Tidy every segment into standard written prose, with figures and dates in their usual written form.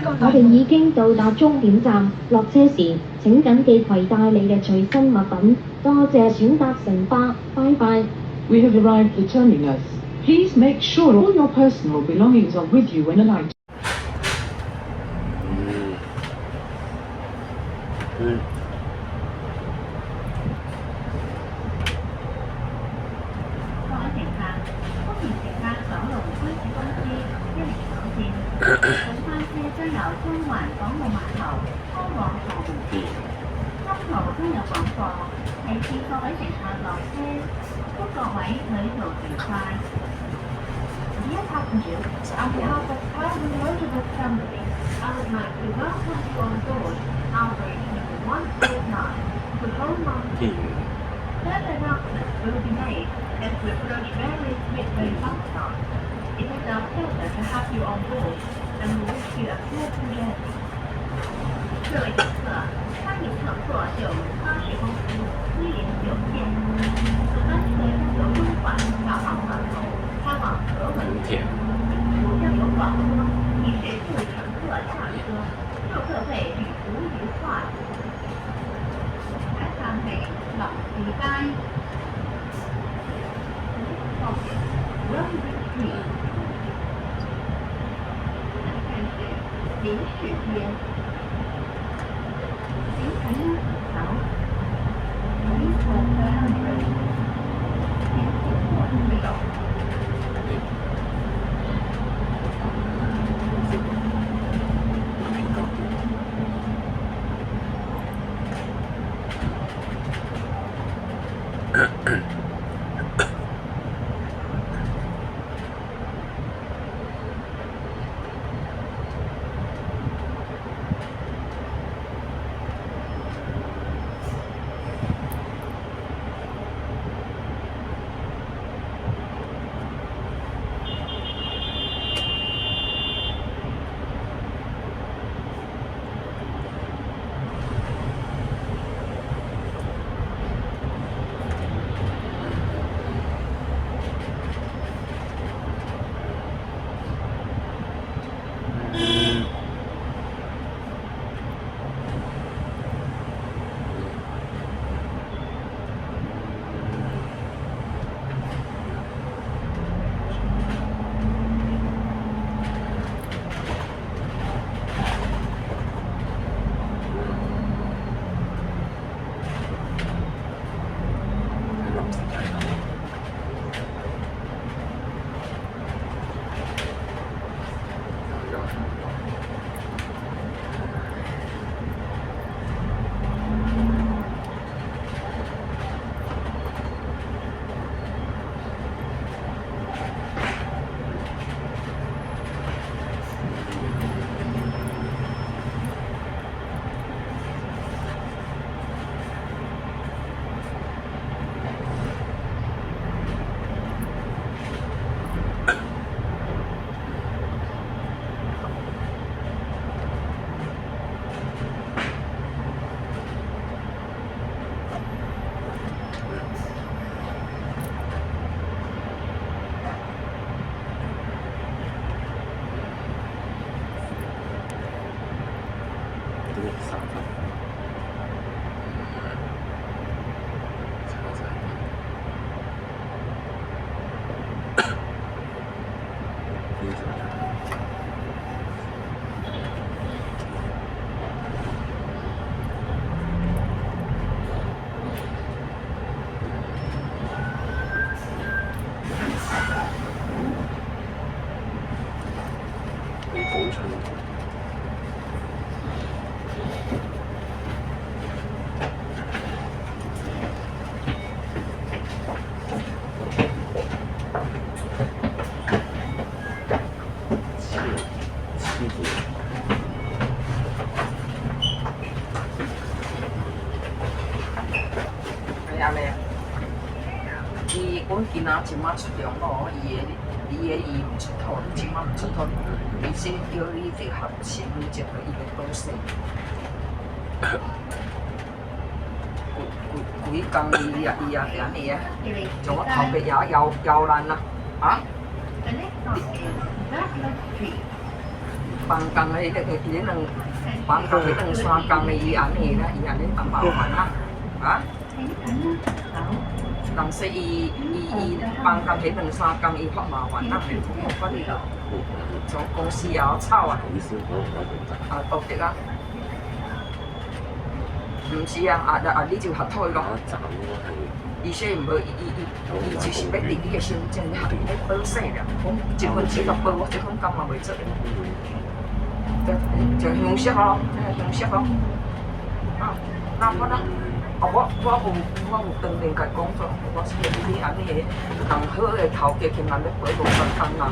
我哋已經到達終點站，落車時請緊記攜帶你嘅隨身物品。多謝選搭城巴，拜拜。We have arrived at the terminus. Please make sure all your personal belongings are with you when alighting. 我見阿前晚出糧咯，伊唔出頭，前晚唔出頭，而且叫你哋合錢，你就可以多食。幾斤伊啊點你啊？做我頭皮又爛啦，啊？放工的，伊两放工迄两三工的，伊安尼啦，伊安尼咁麻煩啦，啊？人說伊放工迄兩三工，伊較麻煩啦，冇法哩啦。從公司也有吵啊，獨特啊。唔是啊，你就合拖咯。伊說唔好，伊就是要佇你嘅身邊合你保死啦。講一分錢就保，我一分工嘛袂做。就相識咯，相識咯。啊，那我啦，我有當面甲講咗，我是你安尼個，人好嘅頭家佢慢慢保無分工人啊，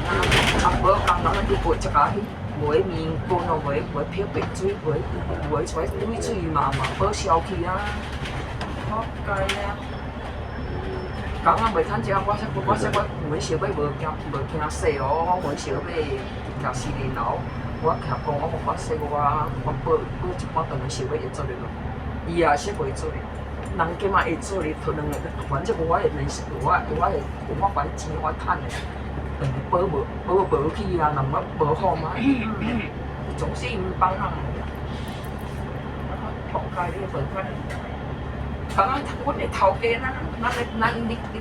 保工人啊，你保一家去。袂面乾咯，袂漂白水，袂出水水嘛保消氣啊！我計啊，講啊袂趁食，我每想要無驚死哦，我每想要食4年樓，我徛講我無法死，我保一半當想要會做哩咯，伊也是袂做哩，人今嘛會做哩，突然反正我會認識，我反正錢我趁嘞。保無去啊，人無好嘛，總是唔幫人。仆街呢個份，咁我哋頭家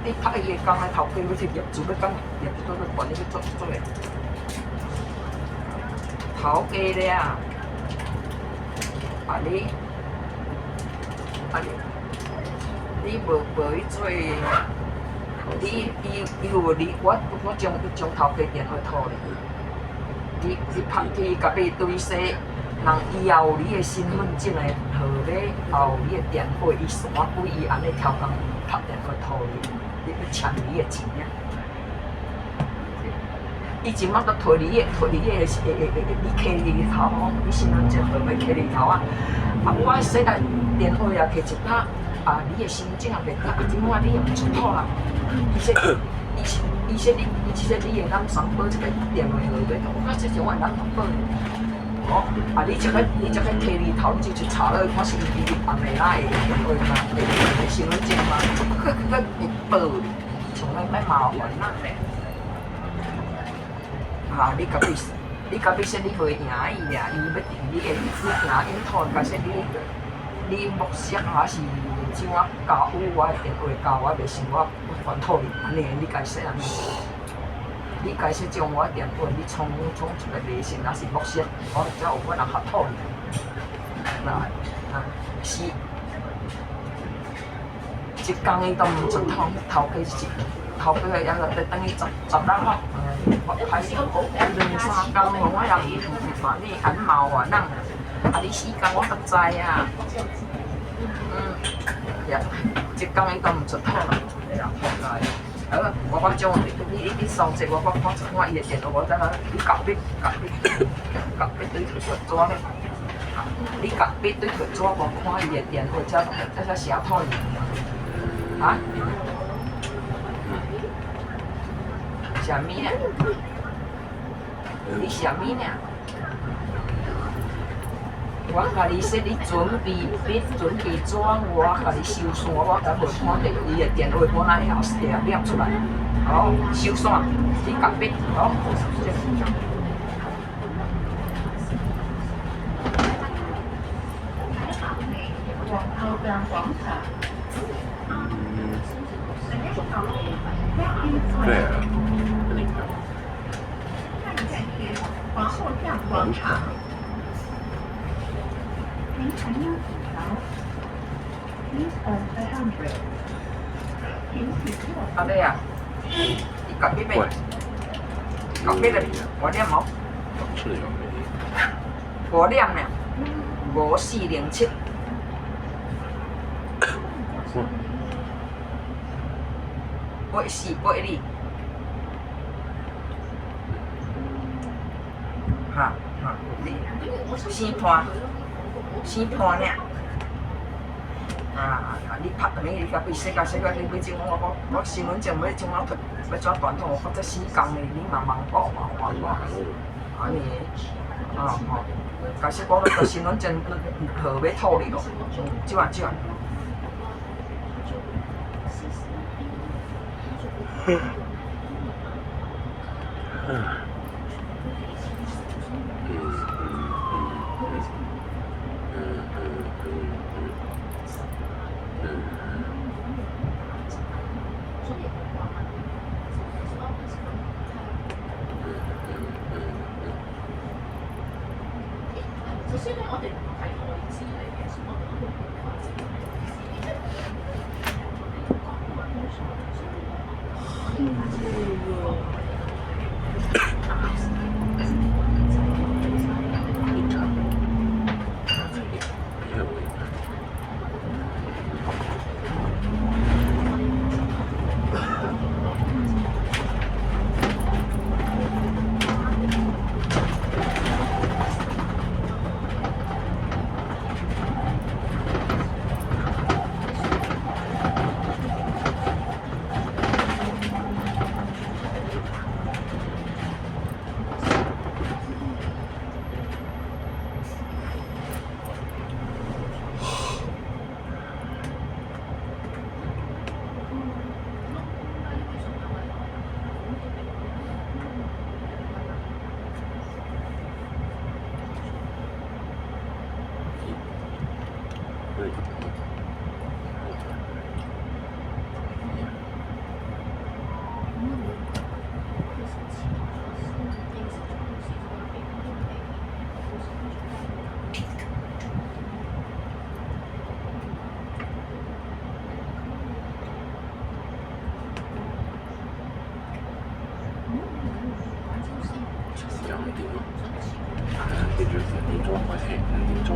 你拍嘢工嘅頭家，你是業主要工，業主要管你去做嚟。頭家咧啊，你無去做。我將頭家電話拖你拍佢甲你對說，人伊也有你的身份證的號碼，也有你的電話，伊山鬼伊安尼超工拍電話拖你去搶你的錢啊！伊即馬都退你的，你摕你頭哦，你身份證號碼摕你頭啊！我細個電話也摕一拍。你嘅身份證也袂得，點解你又唔出鋪啦？伊說你會當上報一個電話號碼，我講這種我會當報的。哦，你這個摕你頭，你就去查了，看是伊按未來的電話嘛，身份證嘛，佢會報的，從來沒麻煩啦。你甲你說你袂贏伊啊，伊要定你嘅，你贏因拖，假設你目色還是？像我教我電話教我，袂是我還討你，安尼你解釋安尼？你解釋將我電話你衝出來微信，若是目色，我才有可能合討你。是，一工伊都毋出通，頭家也就等於10人咯。我開始2、3工，我也唔煩你，很麻煩人。你4工我都知啊。一工伊都毋出通啦，我將你收這我看伊個電話，我等下你夾筆對佢做咧，你夾筆對佢做，我看伊個電話才寫討你，啊？啥物呢？你啥物呢？我甲你說，你準備筆、準備紙，我甲你收線，我敢無看到伊個電話，我哪會念出來？好，收線，你夾筆，好。对啊，你看。皇后站广场。阿妹啊，你夾筆未？夾筆啦，我念冇。是有没？我念呢，5407。8482。先判呢？你拍等於你甲比世界你要種我身份證要種要轉傳統，我這4工的你慢慢報嘛，安尼，假設我個身份證號要討你咯，這樣。首先咧，我哋唔係外資嚟嘅，所以我哋都冇辦法知道係平常也有一个2點咯，跟住4點鐘開始5點鐘。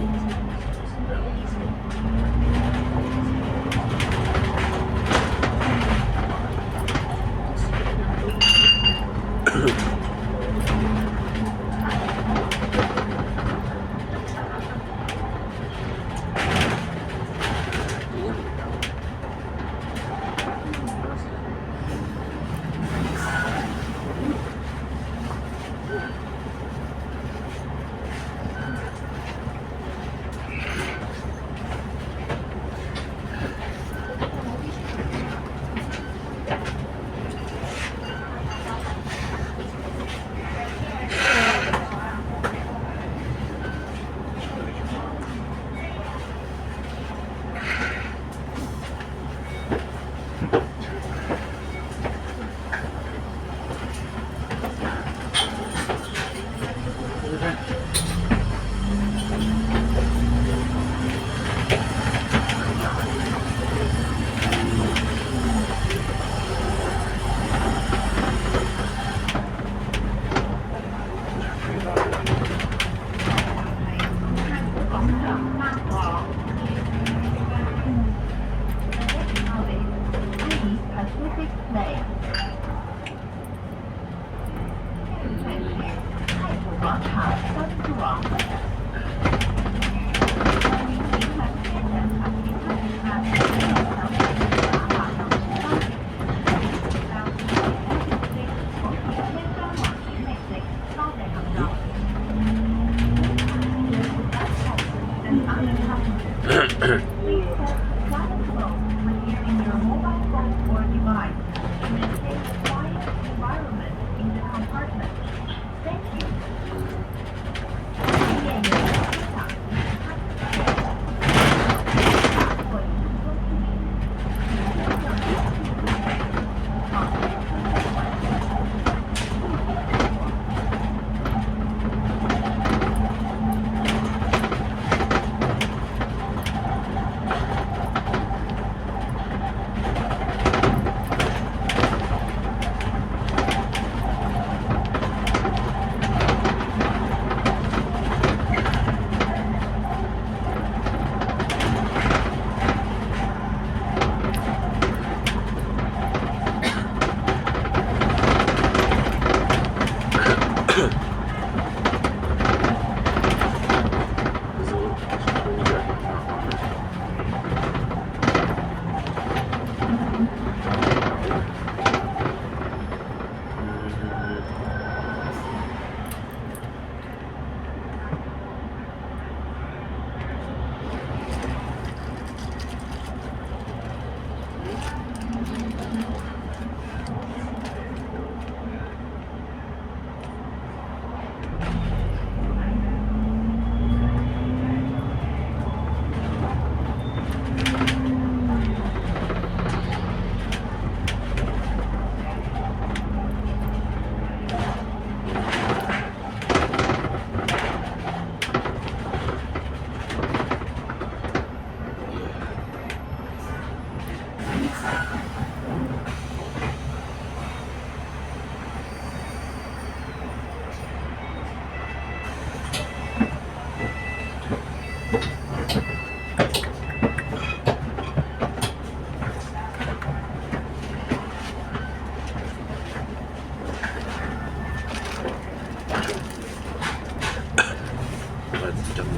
真會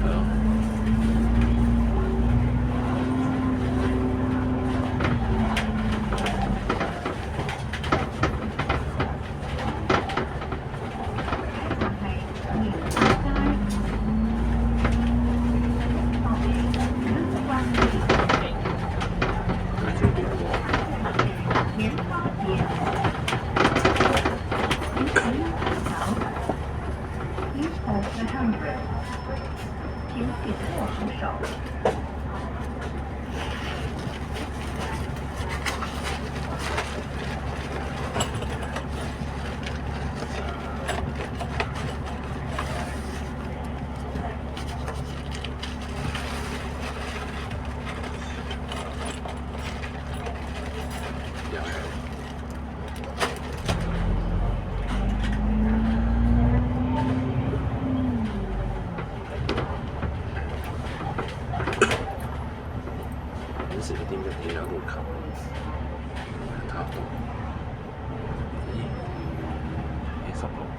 係咯。時點嘅嘢有路球，差唔多。咦？16。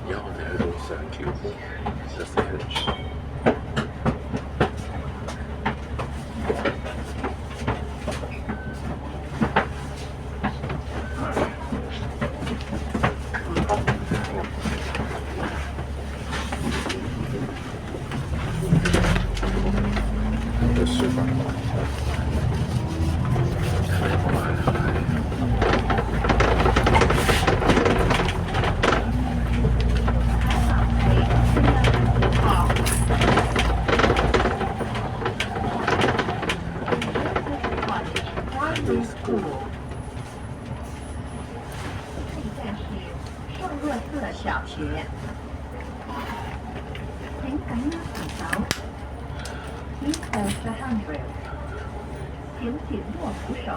而家我哋喺度上橋，The Village。释放。还不来。Primary School。现在是圣若瑟小学。請緊握扶手。Please hold the handrail。請緊握扶手。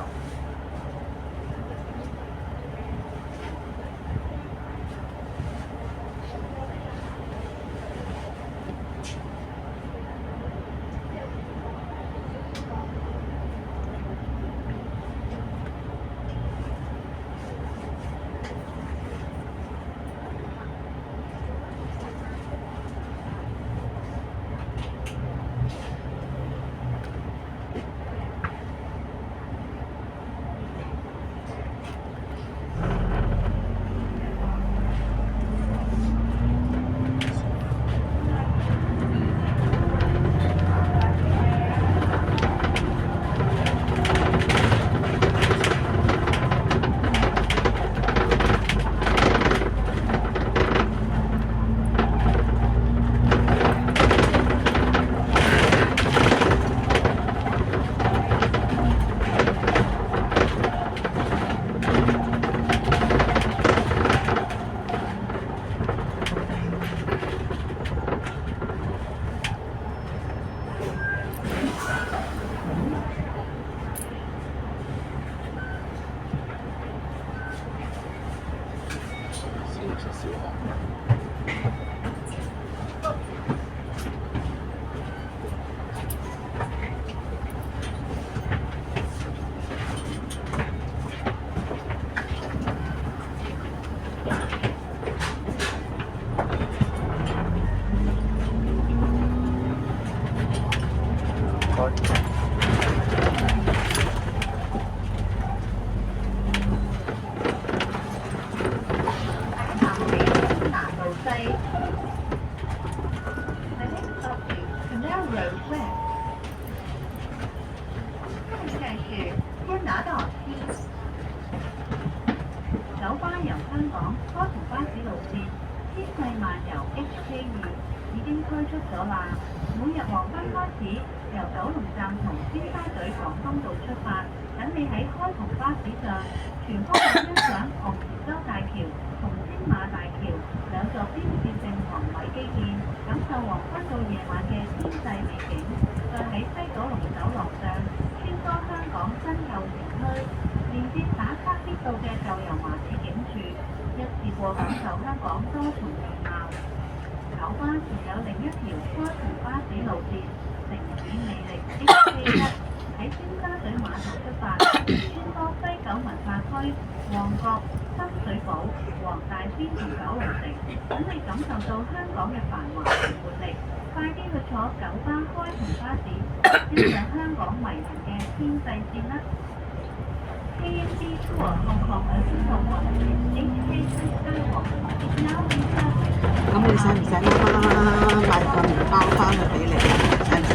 九巴由香港開同巴士路線天際漫遊 HK2 已經推出咗啦。每日黃昏開始，由九龍站同尖沙咀廣東道出發，等你喺開同巴士上全方位欣賞昂船洲大橋同青馬大橋兩座標誌性宏偉基建，感受黃昏到夜晚嘅天際美景。再喺西九龍走廊上穿梭香港新舊城區，連接打卡必到嘅舊油麻地警署，一次過感受香港多重面貌。九巴仲有另一條開同巴士路線城市魅力 HK1，喺尖沙咀碼頭出發，穿梭西九文化區、旺角、深水埗、黃大仙同九龍城，等你感受到香港嘅繁華同活力。快啲去坐九巴開同巴士，欣賞香港迷人嘅天際線啦！KMB Tour Hong Kong Airport HK Skywalk is now in service。咁你使唔使媽媽買個麵包翻去俾你？使唔使？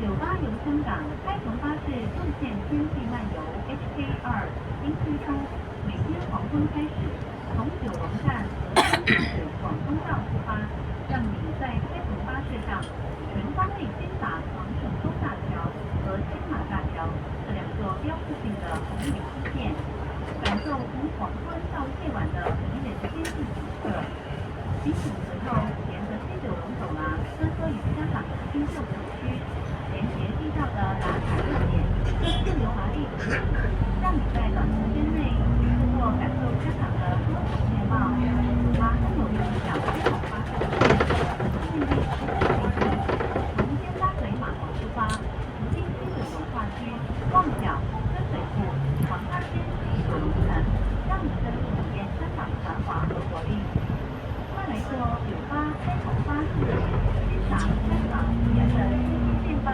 九巴由香港开从巴士路线天际漫游 HK2新推出，每天黄昏开始，从九龙站和深水广东道全方位欣赏黄成沟大桥和青马大桥这两座标志性的红景支线，感受从黄昏到夜晚的迷人天气景色。行驶时候，沿着西九龙走廊穿梭于香港的新旧城区，连接地道的打卡热点，自由华丽的设计，让你在短时间内通过感受香港的多种面貌。马上有一小街口发射线，顺利直飞北京，从尖沙咀码头出发，途经西九文化区、旺角、深水埗、黄大仙及九龙城，让你深入体验香港繁华和活力。快来坐九巴开口巴士，欣赏香港迷人的新西线吧！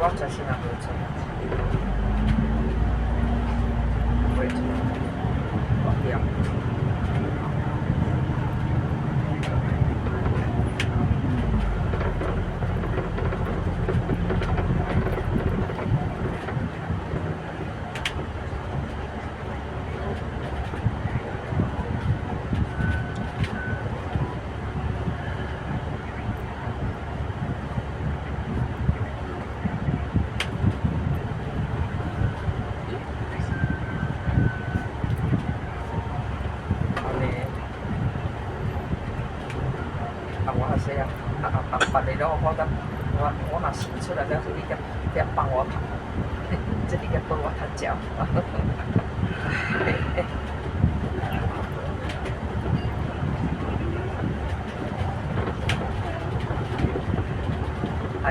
我就先啊，冇出。會出。我點？你都我覺得我那洗出來的是你嘅幫我拍，這裡嘅幫我拍照。啊！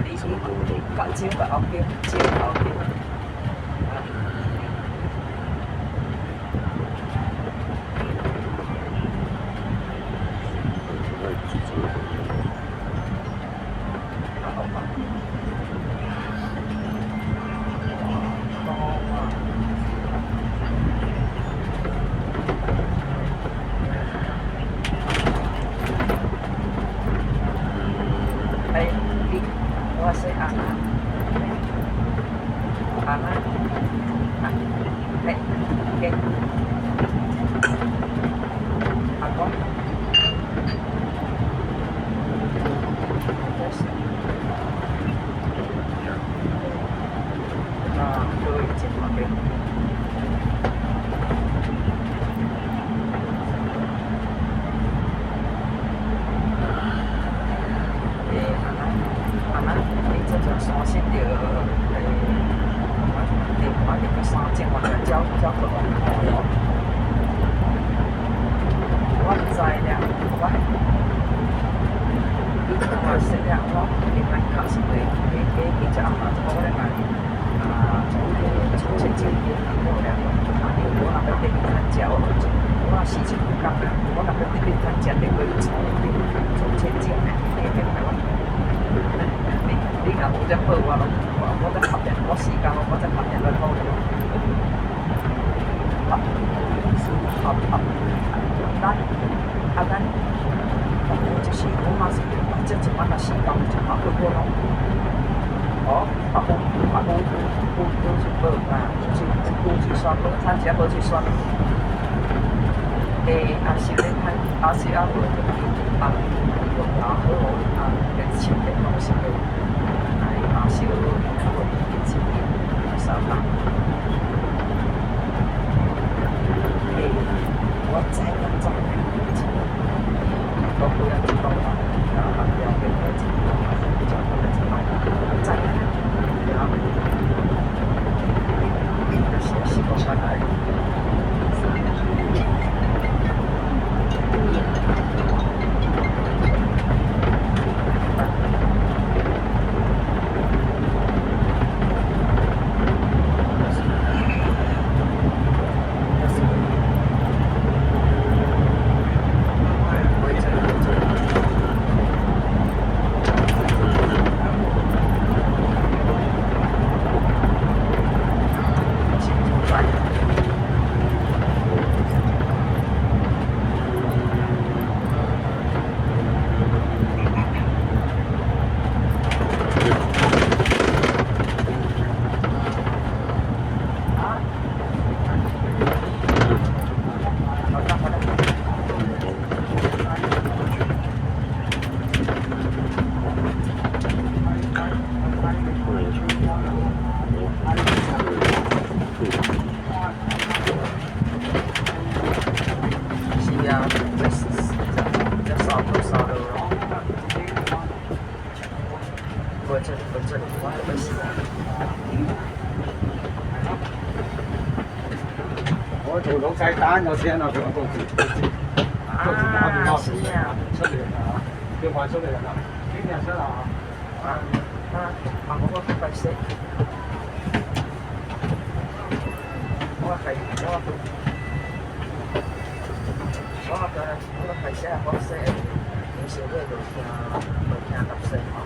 你個照個後邊，照個後邊。我做老細單有聲啊，佢話到時打電話出嚟啊，叫快出嚟啦，幾日出啊？我個快些，我個快些，我個少咧就聽搭聲哦，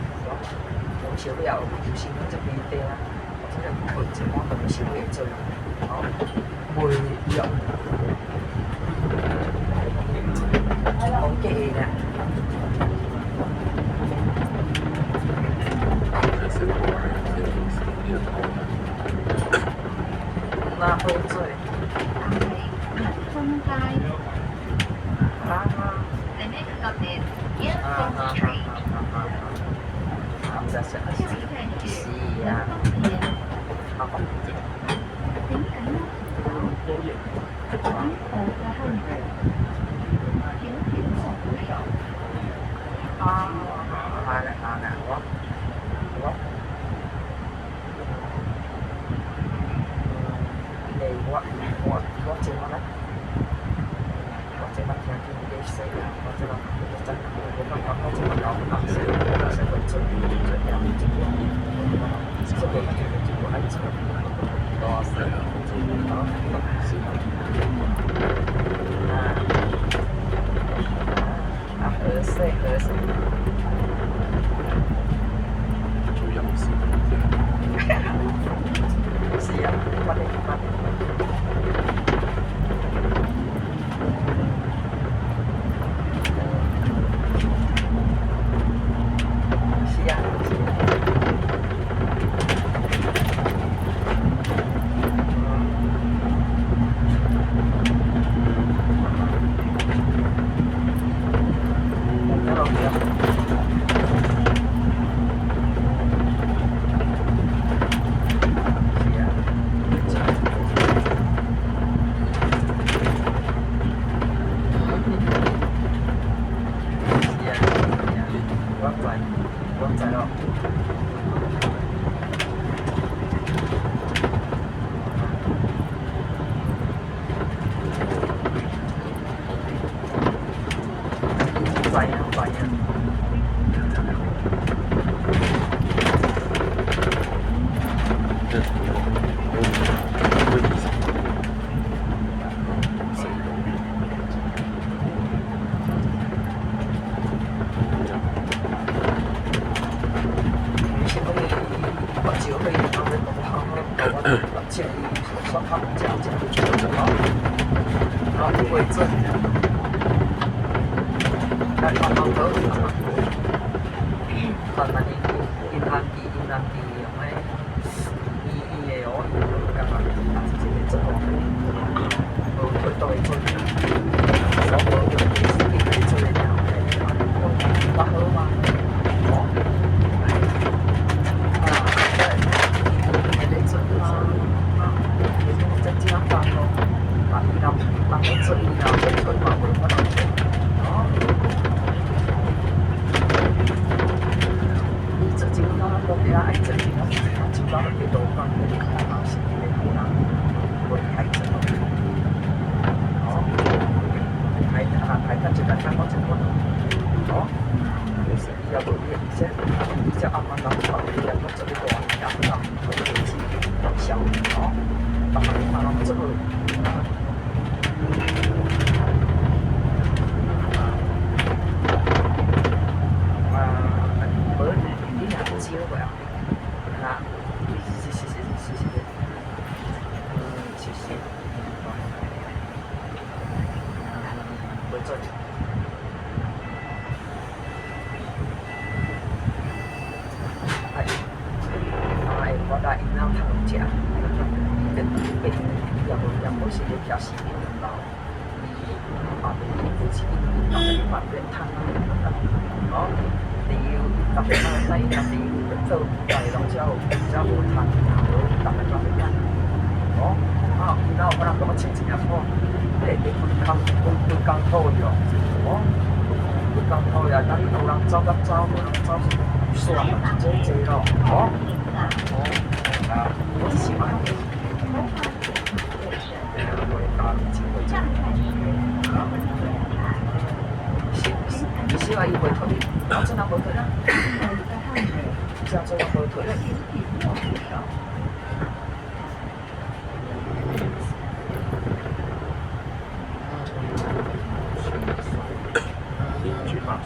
有少了有時咧就變啲啦，或者係佢情況同少嘢做，哦，會有講嘅咧。那好醉。大利民豐街。The next stop is Yanfeng Street. 咁就食下一站是是啊，豐田。好。請緊握的漢字，請緊握扶手。啊，係啦，我嚟我接我啦，我接乜嘢叫你死啊？我接乜真係我接乜搞唔到死，我成個最有結果，這個結果係這個，多死啊！合適。做飲食。是啊，我哋是啊。邻居吧。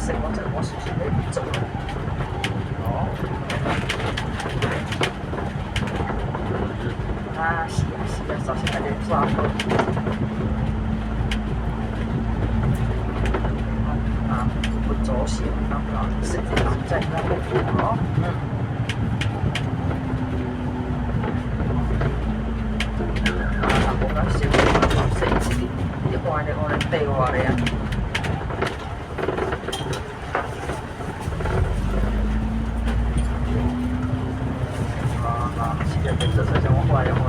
食嗰陣，我少少你唔做咯。哦。啊，是啊，是啊，首先係你抓到。啊，撥咗先，啱啦，食啲男仔啦，哦。我講少少食啲，一個人我哋地話你啊。其實實際上我話有愛。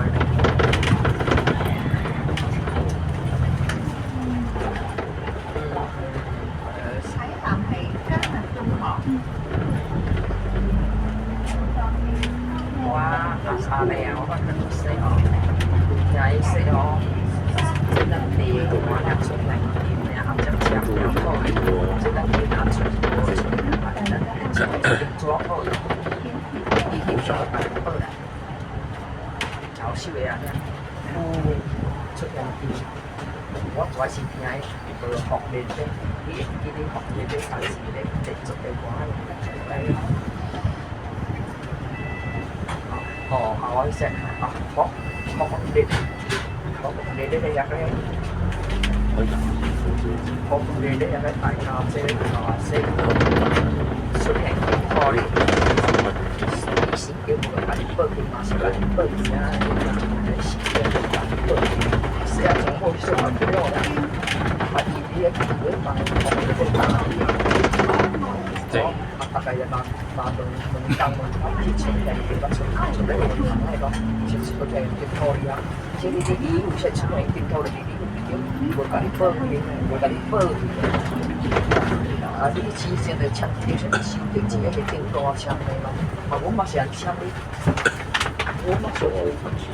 喺南氣嘉能中學。哇！沙嚟啊！我覺得都識哦，又識哦，即係啲我哋出嚟啲咩合作場有個，即係啲合作做好，啲協商辦好啦，搞笑呀！出人啲，我做事聽佢學你啲，啲學你啲凡事你繼續嘅話，係。哦，我識啊，學你哋入去，學你哋入去大家即係話識出嚟開，以前叫我哋幫佢買少啲幫佢啊，係時間就幫佢，成日仲好少話俾我哋，發現啲嘢佢買學你哋打啲。大概就拿當啲錢嚟叫得出嚟個行喺度，其實佢哋叫拖呀，即係呢啲嘢會出嚟叫拖嚟呢啲，會搞啲波嘅，會搞啲波嘅。啊！啲錢現在搶啲什麼錢，啲錢係點多啊搶嚟咯？啊！我冇想搶啲，我冇想搶。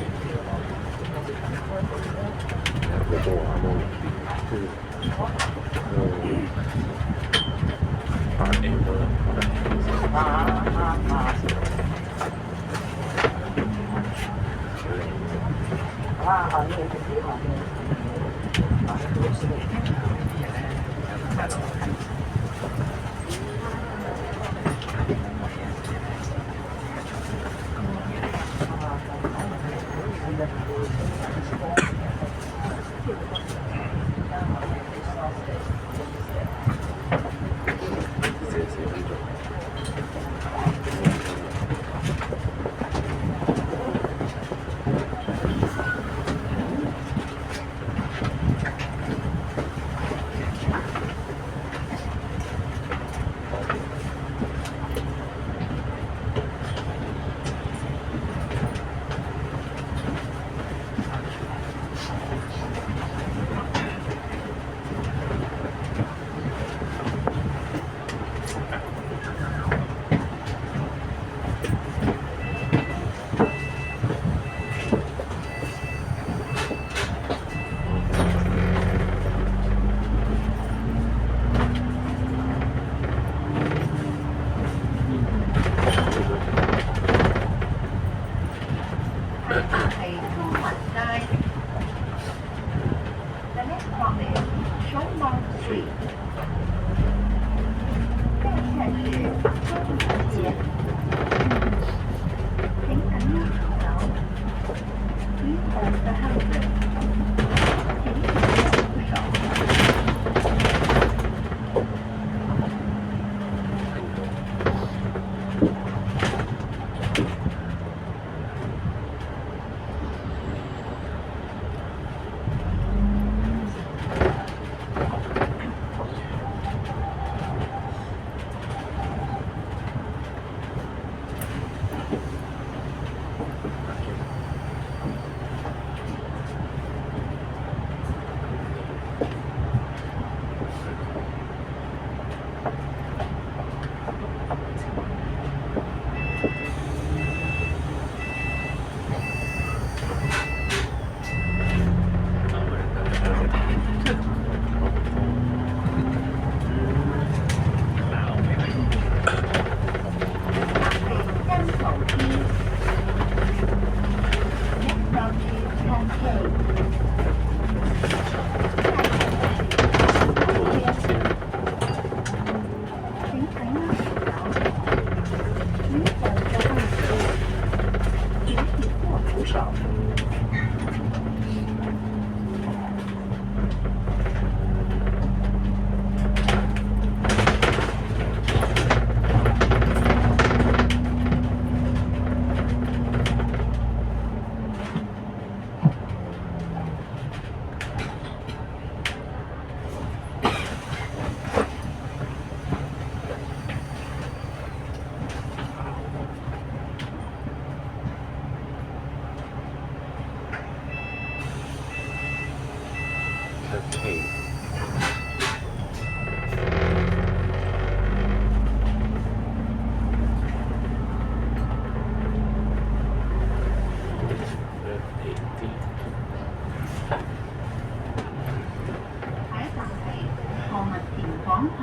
場。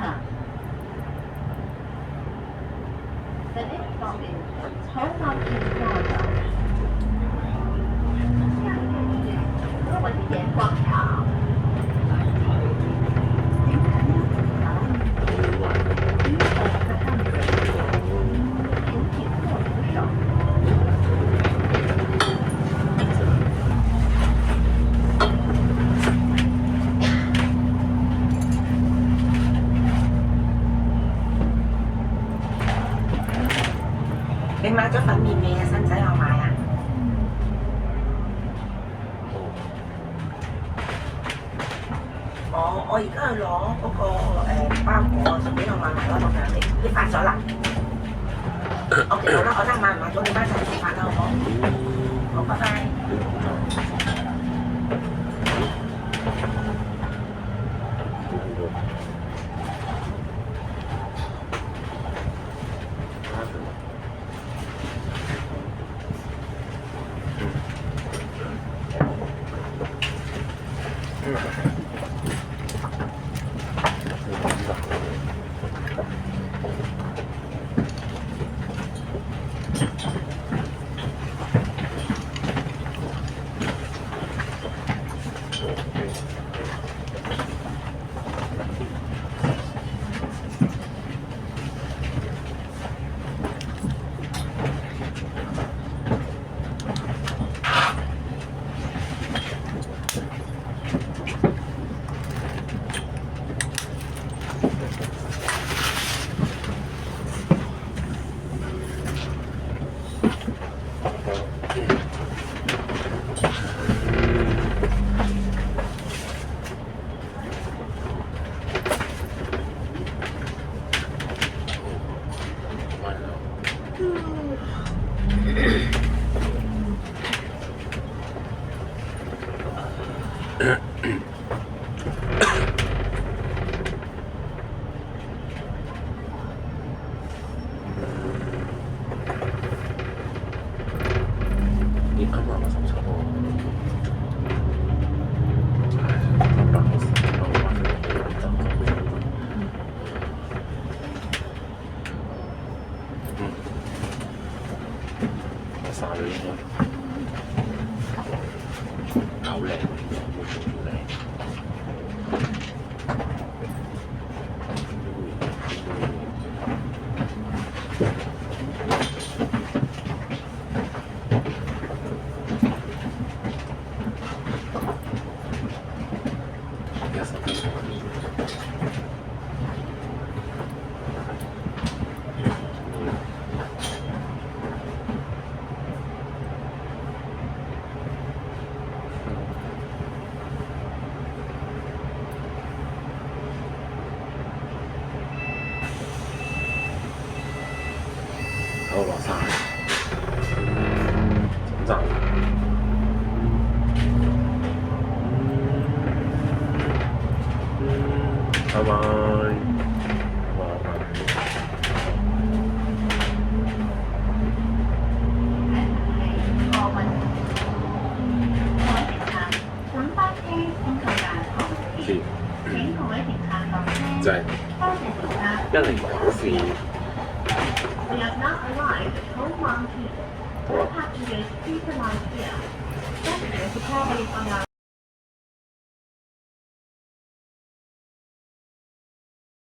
The next stop is 海南線過站。下一站是文賢廣場。你買咗粉麵未啊？使唔使我買啊？我而家去攞嗰個包裹，順便我買埋嗰個嘅，你發咗啦？OK，好啦，我睇買唔買咗，你翻一齊食飯啦，好唔好？好，拜拜。好落晒，走。拜拜。就係1094。We have not arrived at Home Mountain. All passengers please arrive here. Passengers are traveling on our